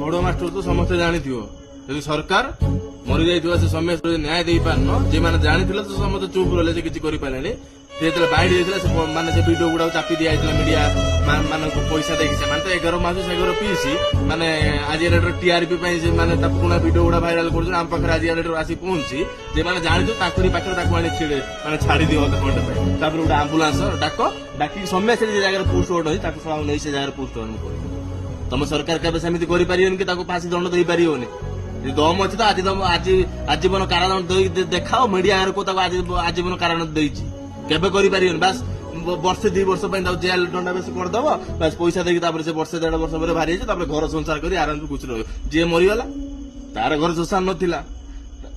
बड़ मास्टर तो समस्त जानी यदि सरकार मरी जाइए से समस्त न्याय दे पारन जे मैंने जानी तो समस्त चुप रहे से किसी करें बाइड माने से वीडियो गुड़ा चापी दिया मीडिया मान पैसा देखी से 11 मास 11 पीसी माने आज रेट टीआरपी माने पुणा वीडियो गुड़ा भाइराल कर आम पाखे आज रेट आसी पहुंची जे मैंने जानी पाखे माने छाड़ी दियो घंटे गोटे आंबुलांस डाक डाकी समस्त जगह पोस्ट नहीं से जगह पोस्ट तुम सरकार केवे सेमती कर फांसी दंड दे पारे दम अच्छी तो आज आजीवन कारादंड देखाओ मीडिया को आजीवन कारादंड देती केवे कर बास वर्षे 2 वर्ष जेल दंडा बेस करदेव बास पैसा देखिए से वर्षे 1.5 वर्ष पर बाहरी घर संसार कर आराम से कुछ रही जी मरीगला तार घर संसार नाला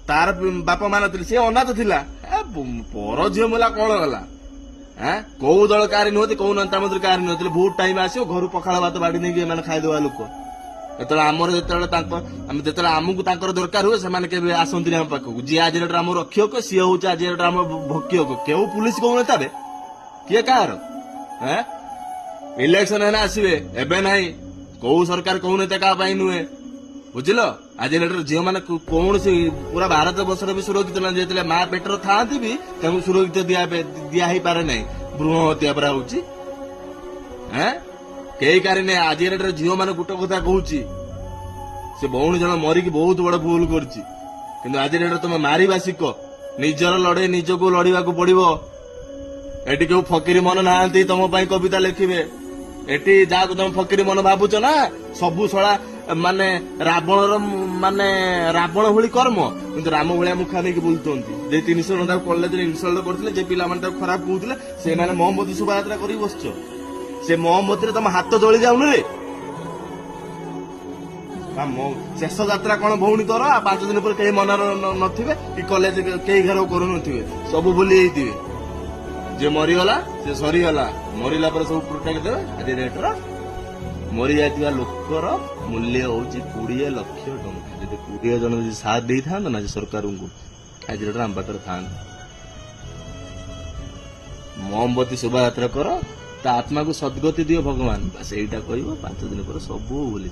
तार बापा मान सी अनाथ थिला पर झील मुला कौन गला कौ दल कार नुहति कौ नेता मंत्री कार नुहति बहुत टाइम आसो घर पखाड़ भात बाड़ी नहीं खाईदेवा लोक आमर जो आमको दरकार हुए से आसती आम पाखक जी आज रेट आम रक्षक सी हूँ आज रेट आम भक्षक क्यों पुलिस कौ नेता किए कार इलेक्शन है आसवे एबे नहीं कौ सरकार कौ नेता क्या नुहे बुझल आज रेट झील मैंने कौन सी पूरा भारत वर्ष भी सुरक्षित ना जो माँ पेटर था भी सुरक्षित दिया पारे ना भ्रूण हत्या परा हूँ कई कारी नहीं आज रेट झील मैंने गोटे कथा कहूँ से भौणी जन मरिकी बहुत बड़ भूल कर आज रेट तुम मारिबा शिख निजर लड़े निजको लड़वा पड़ो एटी क्यों फकीरी मन ना तुम कविता लिखे एटी जहाँ तुम फकीरी मन भावुच ना सबू शला माने रावण माने रावण भली कर्म किंतु राम भाया मुखा नहीं बुलुंट 300 टका कलेज इनसल्ट करते पे खराब कहते से मोहम्मती शोभा यात्रा कर बस से मोहम्मती तुम हाथ जली जाऊन रे शेष यात्रा कौन भौणी तोर 5 दिन पर कहीं मन नथिबे कि कॉलेज कई घर करू नथिबे सब भूली जाइए जे मरीगला से सरीगला मरला पर सब प्रोटेक्ट देवे आज रेटर मरी जाइए लोकर मूल्य हूँ 20 लाख टଙ୍କା जब 20 जन साथ दे था ना सरकार को आज रेट आम पाखे था मोमबती शोभा यात्रा कर ता आत्मा को सद्गति दियो भगवान बस यहीटा कह 5 दिन पर सब भूली